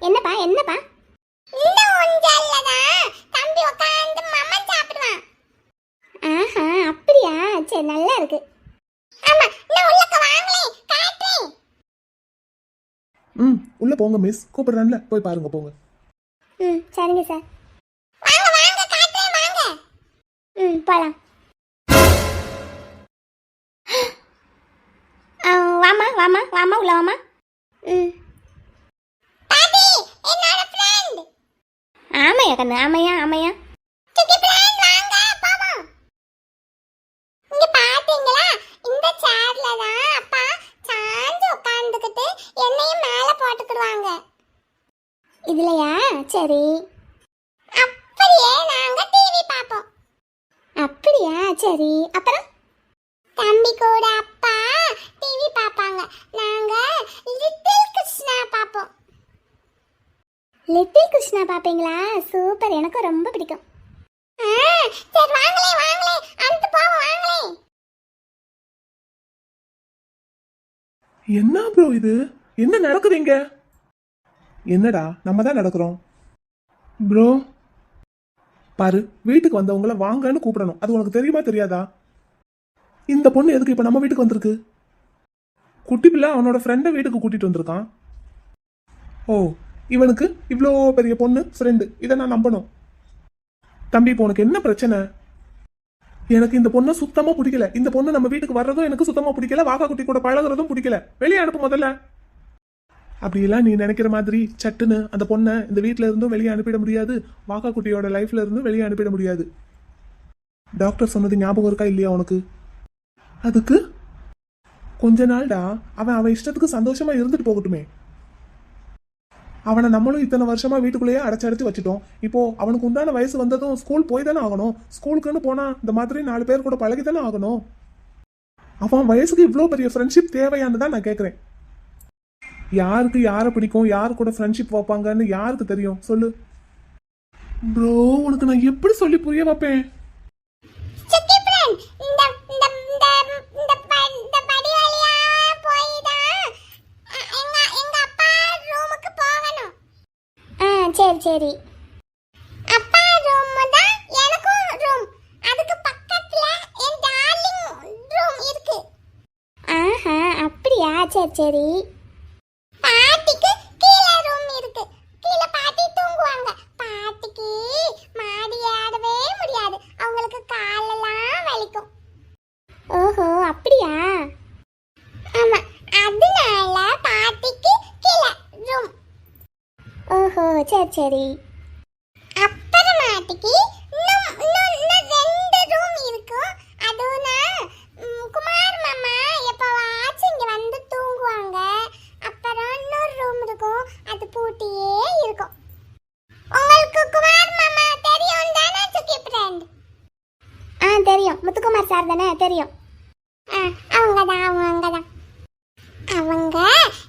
என்னப்பா என்னப்பா? இந்த ஊஞ்சல்ல தான் தம்பி உட்கார்ந்து மம்மன் சாப்பிடுவான். ஆஹா அப்படியா? சரி நல்லா இருக்கு. ஆமா நான் உள்ளக்க வாங்களே காட்றேன். உள்ள போங்க மிஸ், கூப்பிடுறான்ல போய் பாருங்க போங்க. சரிங்க சார். வாங்க வாங்க காட்றேன் வாங்க. போலாம். வாமா வாமா வாமா உள்ள வாமா. பாட்டி என்னோட ஃப்ரெண்ட். ஆமையா கண்ணு ஆமையா ஆமையா. சுக்கி ஃப்ரெண்ட் வாங்க போவோம். இங்க பாத்தீங்களா இந்த சேர்ல தான் அப்பா சாஞ்சு உட்கார்ந்துக்கிட்டு என்னையும் மேல போட்டுக்குடுவாங்க. இதுலயா? சரி. அப்படியே நாங்க டிவி பாப்போம். அப்படியா? சரி. அப்புறம் தம்பி கூட அப்பா டிவி பாப்பாங்க. நாங்க லிட்டில் கிருஷ்ணா பாப்போம். லிட்டில் கிருஷ்ணா பாப்பீங்களா? சூப்பர், எனக்கு ரொம்ப பிடிக்கும். சரி வாங்களே வாங்களே அடுத்து போவோம் வாங்களே. என்ன ப்ரோ இது? என்ன நடக்குது இங்க? என்னடா நம்ம தான் நடக்கிறோம் ப்ரோ. பாரு, வீட்டுக்கு வந்தவங்கள வாங்கன்னு கூப்பிடணும். அது உனக்கு தெரியுமா தெரியாதா? இந்த பொண்ணு எதுக்கு இப்ப நம்ம வீட்டுக்கு வந்திருக்கு? குட்டி பிள்ளை அவனோட ஃப்ரெண்டை வீட்டுக்கு கூட்டிட்டு வந்திருக்கான். ஓ, இவனுக்கு இவ்வளோ பெரிய பொண்ணு ஃப்ரெண்டு, இதை நான் நம்பணும். தம்பி இப்போ உனக்கு என்ன பிரச்சனை? எனக்கு இந்த பொண்ணை சுத்தமா பிடிக்கல. இந்த பொண்ணு நம்ம வீட்டுக்கு வர்றதும் எனக்கு சுத்தமா பிடிக்கல. வாகா குட்டி கூட பழகுறதும் பிடிக்கல. வெளியே அனுப்பு முதல்ல. அப்படியெல்லாம் நீ நினைக்கிற மாதிரி சட்டுன்னு அந்த பொண்ணை இந்த வீட்டில இருந்தும் வெளியே அனுப்பிட முடியாது. வாகா குட்டியோட லைஃப்ல இருந்தும் வெளியே அனுப்பிட முடியாது. டாக்டர் சொன்னது ஞாபகம் இருக்கா இல்லையா உனக்கு? அதுக்கு கொஞ்ச நாள்டா அவன் இஷ்டத்துக்கு சந்தோஷமா இருந்துட்டு போகட்டுமே. அவனை நம்மளும் இத்தனை வருஷமா வீட்டுக்குள்ளேயே அடைச்சு வச்சுட்டோம். இப்போ அவனுக்கு உண்டான வயசு வந்ததும் ஸ்கூல் போய் தானே ஆகணும். ஸ்கூலுக்குன்னு போனா இந்த மாதிரி 4 பேர் கூட பழகி தானே ஆகணும். அவன் வயசுக்கு இவ்வளோ பெரிய ஃப்ரெண்ட்ஷிப் தேவையானு தான் நான் கேட்குறேன். யாருக்கு யாரை பிடிக்கும், யாரு கூட ஃப்ரெண்ட்ஷிப் வைப்பாங்கன்னு யாருக்கு தெரியும் சொல்லு ப்ரோ. உனக்கு நான் எப்படி சொல்லி புரிய வைப்பேன்? சரி சரி. அப்பா ரூம் தான் எனக்கும் ரூம். அதுக்கு பக்கத்துல என் டார்லிங் ரூம் இருக்கு. ஆஹா அப்படியா? சரி சரி. பாட்டிக்கு கீழே ரூம் இருக்கு. கீழே பாட்டி தூங்குவாங்க. பாட்டிக்கு மாடி ஏறவே முடியாது. அவங்களுக்கு காலெல்லாம் வலிக்கும். ஓஹோ அப்படியா? ஆமா, அதனால பாட்டிக்கு கீழே ரூம். ஓஹோ சரி சரி. அப்புறமாட்டிக்கு இன்னும் 2 ரூம் இருக்கும். அதுனா குமார் மாமா எப்பவாச்சும் இங்க வந்து தூங்குவாங்க. அப்புறம் இன்னொரு ரூம் இருக்கும், அது பூட்டியே இருக்கும். உங்களுக்கு குமார் மாமா தெரியும் தானே சுக்கி ஃப்ரெண்ட்? தெரியும், முத்துக்குமார் சார் தானே? தெரியும். அவங்க தான் அவங்க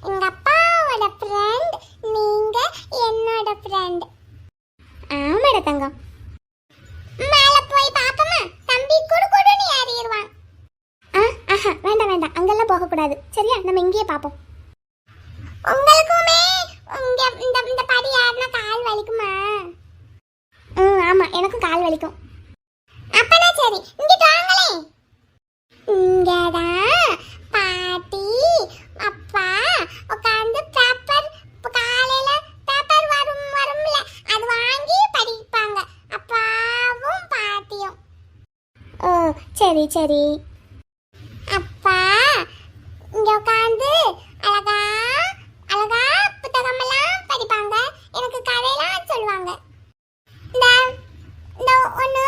எங்க அப்பாவோட ஃப்ரெண்ட். நீங்க என்னோட ஃப்ரெண்ட். ஆமாடா தங்கம். மேல போய் பாப்போமா? தம்பி குடுகுடுன்னு ஏறிடுவான். ஆஹா வேண்டாம் வேண்டாம், அங்கெல்லாம் போகக்கூடாது. சரியா, நம்ம இங்கேயே பார்ப்போம். உங்களுக்குமே இந்த படி ஏறினா கால் வலிக்குமா? ஆமா, எனக்கும் கால் வலிக்கும். அப்பனா சரி, இங்கிட்டு வாங்களே. இங்கதான் பாட்டி அப்பா உட்கார்ந்து பேப்பர், காலையில பேப்பர் வரும்ல, அது வாங்கி படிப்பாங்க அப்பாவும் பாட்டியும். ஓ சரி சரி. அப்பா இங்க உட்கார்ந்து அழகா அழகா புத்தகமெல்லாம் படிப்பாங்க. எனக்கு கதையெல்லாம் சொல்லுவாங்க. இந்த ஒன்று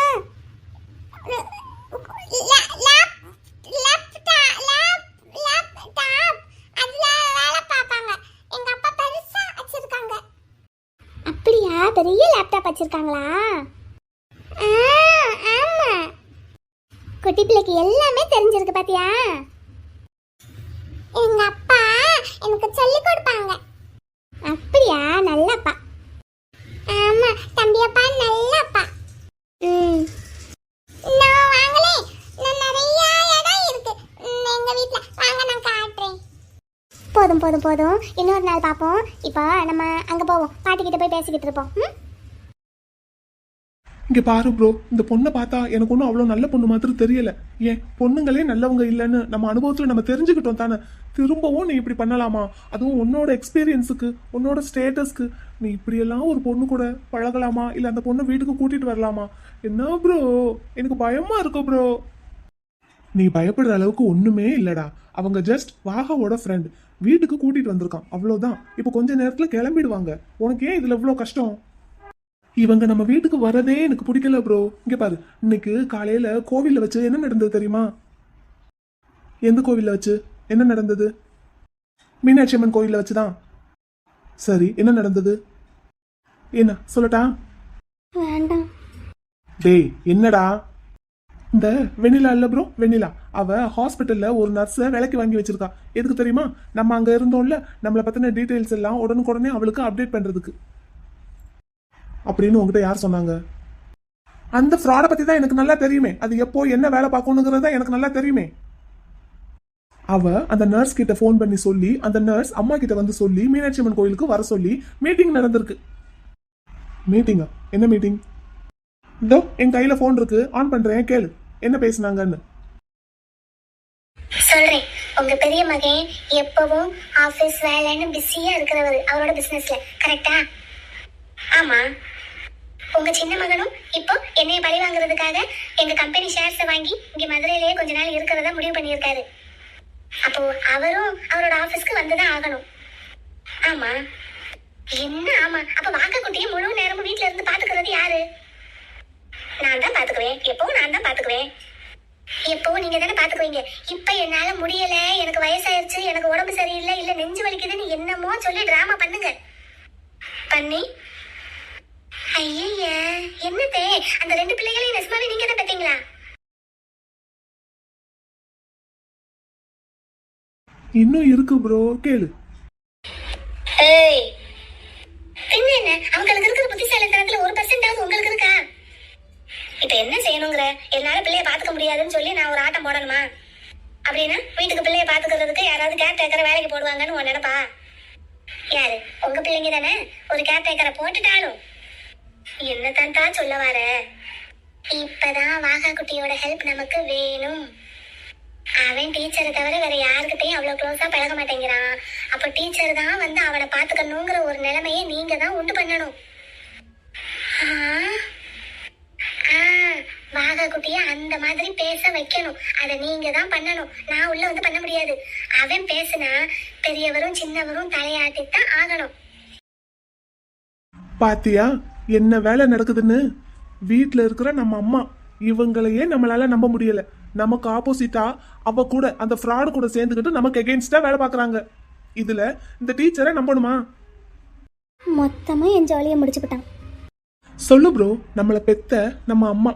பெரிய லேப்டாப் வச்சிருக்காங்களா? ஆமா, குட்டி பிள்ளைக்கு எல்லாமே தெரிஞ்சிருக்கு பாத்தியா? எங்க அப்பா எனக்கு சொல்லி கொடுப்பாங்க. அப்படியா? நல்லப்பா. ஆமா, தம்பி அப்பா நல்லப்பா. வாங்களே, நிறைய இடம் இருக்கு எங்க வீட்ல. வாங்க நான் காட்டுறேன். போதும் போதும் போதும், இன்னொரு நாள் பார்ப்போம். இப்போ நம்ம அங்கே போவோம், பாட்டிக்கிட்ட போய் பேசிக்கிட்டு இருப்போம். ம். இங்க பாரு ப்ரோ, இந்த பொண்ணை பார்த்தா எனக்கு ஒன்றும் அவ்வளோ நல்ல பொண்ணு மாதிரி தெரியல. ஏன் பொண்ணுங்களே நல்லவங்க இல்லைன்னு நம்ம அனுபவத்தில் நம்ம தெரிஞ்சுக்கிட்டோம் தானே. திரும்பவும் நீ இப்படி பண்ணலாமா? அதுவும் உன்னோட எக்ஸ்பீரியன்ஸுக்கு, உன்னோட ஸ்டேட்டஸ்க்கு நீ இப்படியெல்லாம் ஒரு பொண்ணு கூட பழகலாமா? இல்லை அந்த பொண்ணை வீட்டுக்கு கூட்டிட்டு வரலாமா? என்ன ப்ரோ, எனக்கு பயமா இருக்கு ப்ரோ. நீ பயப்படுற அளவுக்கு ஒண்ணுமே இல்லடா. அவங்க ஜஸ்ட் வாகாவோட ஃப்ரெண்ட், வீட்டுக்கு கூட்டிட்டு வந்திருக்கான், அவ்வளவுதான். இப்போ கொஞ்ச நேரத்துல கிளம்பிடுவாங்க. உனக்கு ஏன் இதுல இவ்வளோ கஷ்டம்? இவங்க நம்ம வீட்டுக்கு வரதே எனக்கு பிடிக்கல ப்ரோ. இங்க பாரு, இன்னைக்கு காலையில கோவில்ல வச்சு என்ன நடந்தது தெரியுமா? எந்த கோவில்ல வச்சு என்ன நடந்தது? மீனாட்சி அம்மன் கோவில்ல வச்சுதான். சரி, என்ன நடந்தது? என்ன சொல்லட்டா? வேண்டாம். டேய் என்னடா? இந்த வெண்ணிலா இல்ல ப்ரோ, வெண்ணிலா, அவ ஹாஸ்பிட்டல்ல ஒரு நர்ஸை வேலைக்கு வாங்கி வச்சிருக்கா. எதுக்கு தெரியுமா? நம்ம அங்க இருந்தோம்ல, நம்மளை பத்தின டீடைல்ஸ் எல்லாம் உடனுக்குடனே அவளுக்கு அப்டேட் பண்றதுக்கு. அப்படின்னு உங்ககிட்ட யார் சொன்னாங்க? அந்த ஃப்ராட பத்தி தான் எனக்கு நல்லா தெரியுமே. அது எப்போ என்ன வேலை பார்க்கணுங்கிறது தான் எனக்கு நல்லா தெரியுமே. அவ அந்த நர்ஸ் கிட்ட ஃபோன் பண்ணி சொல்லி, அந்த நர்ஸ் அம்மா கிட்ட வந்து சொல்லி, மீனாட்சி அம்மன் கோயிலுக்கு வர சொல்லி மீட்டிங் நடந்திருக்கு. மீட்டிங்கா? என்ன மீட்டிங்? இதோ என் கையில போன் இருக்கு, ஆன் பண்றேன், கேளு என்ன பேசுனாங்கன்னு. சொல்றேன். உங்க பெரிய மகன் எப்பவும் ஆபீஸ் வேலைன்னு பிஸியா இருக்கிறவர், அவரோட பிசினஸ்ல. கரெக்டா? ஆமா. உங்க சின்ன மகனும் இப்போ என்னைய பழி வாங்குறதுக்காக எங்க கம்பெனி ஷேர்ஸை வாங்கி இங்க மதுரையிலேயே கொஞ்ச நாள் இருக்கிறதா முடிவு பண்ணியிருக்காரு. அப்போ அவரும் அவரோட ஆபீஸ்க்கு வந்துதான் ஆகணும். ஆமா. என்ன ஆமா? அப்ப வாக்கக்குட்டியை முழு நேரமும் வீட்டுல இருந்து பாத்துக்கிறது யாரு? நான் தான் பாத்துக்குவேன். எப்பவும் நான் தான் பாத்துக்குவேன். எப்பவும் நீங்க தானே பாத்துக்குவீங்க. இப்ப என்னால முடியல, எனக்கு வயசாயிருச்சு, எனக்கு உடம்பு சரியில்லை, இல்ல நெஞ்சு வலிக்குதுன்னு என்னமோ சொல்லி டிராமா பண்ணுங்க. பண்ணி ஐய என்னதே, அந்த 2 பிள்ளைகளையும் நெசமாவே நீங்க தான் பெத்தீங்களா? இன்னும் இருக்கு ப்ரோ, கேளு. ஏய், என்ன அவங்களுக்கு இருக்கிற புத்திசாலித்தனத்துல 1% உங்களுக்கு இருக்கா? இப்ப என்ன செய்யணுங்கிற? என்னால பிள்ளைய பாத்துக்க முடியாதுன்னு சொல்லி நான் ஒரு ஆட்டம் போடணுமா? அப்படின்னா வீட்டுக்கு பிள்ளைய பாத்துக்கிறதுக்கு யாராவது கேர் டேக்கரை வேலைக்கு போடுவாங்கன்னு உன் நினைப்பா? யாரு? உங்க பிள்ளைங்க தானே. ஒரு கேர் டேக்கரை போட்டுட்டாலும் என்னத்தான் தான் சொல்ல வர? இப்பதான் வாகா குட்டியோட ஹெல்ப் நமக்கு வேணும். அவன் டீச்சரை தவிர வேற யாருக்கிட்டையும் அவ்வளவு க்ளோஸா பழக மாட்டேங்கிறான். அப்ப டீச்சர் தான் வந்து அவனை பாத்துக்கணுங்கிற ஒரு நிலைமையை நீங்க தான் உண்டு பண்ணணும். வாகா குட்டிய அந்த மாதிரி பேச வைக்கணும். அதை நீங்க தான் பண்ணணும். நான் உள்ள வந்து பண்ண முடியாது. அவன் பேசுனா பெரியவரும் சின்னவரும் தலையாட்டித்தான் ஆகணும். பாத்தியா என்ன வேலை நடக்குதுன்னு? வீட்டுல இருக்கிற நம்ம அம்மா இவங்களையே நம்மளால நம்ப முடியல. நமக்கு ஆப்போசிட்டா அவ கூட அந்த ஃப்ராடு கூட சேர்ந்துக்கிட்டு நமக்கு எகெயின்ஸ்டா வேலை பார்க்கறாங்க. இதுல இந்த டீச்சரை நம்பணுமா? மொத்தமா என் ஜாலியை முடிச்சுக்கிட்டான். சொல்லு ப்ரோ, நம்மளை பெத்த நம்ம அம்மா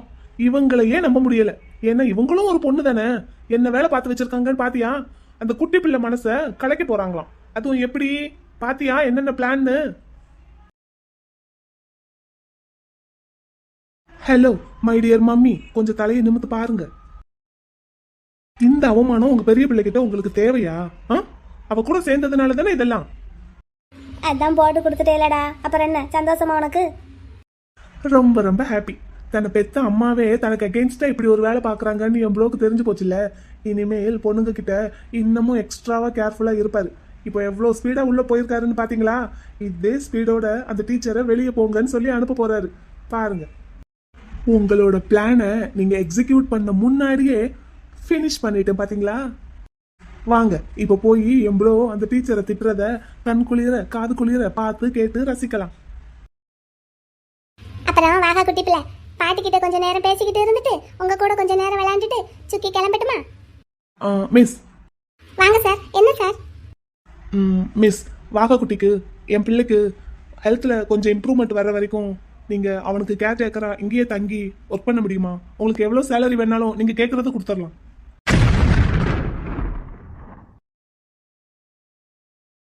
இவங்களையே நம்ப முடியல. ஏன்னா இவங்களும் ஒரு பொண்ணு தானே. என்ன வேலை பார்த்து வச்சிருக்காங்கன்னு பாத்தியா? அந்த குட்டி பிள்ளை மனச கலைக்க போறாங்களாம். அதுவும் எப்படி பாத்தியா? என்னென்ன பிளான்னு? ஹலோ மை டியர் மம்மி, கொஞ்சம் தலையை நிமித்து பாருங்க. இந்த அவமானம் உங்க பெரிய பிள்ளைகிட்ட உங்களுக்கு தேவையா? அவ கூட சேர்ந்ததுனால தானே இதெல்லாம். அதான் போட்டு கொடுத்துட்டேலடா, அப்புறம் என்ன சந்தோஷமா உனக்கு? ரொம்ப ரொம்ப ஹாப்பி. தன்னை பெத்த அம்மாவே தனக்கு அகெயின்ஸ்டா இப்படி ஒரு வேலை பாக்குறாங்கன்னு என் ப்ரோக்கு தெரிஞ்சு போச்சுல்ல. இனிமேல் பொண்ணுங்க கிட்ட இன்னமும் எக்ஸ்ட்ராவா கேர்ஃபுல்லா இருப்பாரு. இப்போ எவ்வளவு ஸ்பீடா உள்ள போயிருக்காருன்னு பாத்தீங்களா? இதே ஸ்பீடோட அந்த டீச்சரை வெளியே போங்கன்னு சொல்லி அனுப்ப போறாரு. பாருங்க, உங்களோட பிளானை நீங்க எக்ஸிக்யூட் பண்ண முன்னாடியே ஃபினிஷ் பண்ணிட்டேன் பாத்தீங்களா? வாங்க இப்ப போய் என் ப்ரோ அந்த டீச்சரை திட்டுறத கண் குளிர காது குளிர பார்த்து கேட்டு ரசிக்கலாம். அப்புறம் வாகா குட்டி பிள்ளை, பாட்டி கிட்ட கொஞ்ச நேரம் பேசிக்கிட்டு இருந்துட்டு உங்க கூட கொஞ்ச நேரம் விளையாண்டுட்டு சுக்கி கிளம்பட்டுமா? மிஸ். வாங்க சார். என்ன சார்? மிஸ், வாகா குட்டிக்கு என் பிள்ளைக்கு ஹெல்த்ல கொஞ்சம் இம்ப்ரூவ்மெண்ட் வர வரைக்கும் நீங்க அவனுக்கு கேர் டேக்கரா இங்கேயே தங்கி ஒர்க் பண்ண முடியுமா? உங்களுக்கு எவ்வளவு சேலரி வேணாலும் நீங்க கேட்கறது கொடுத்துடலாம்.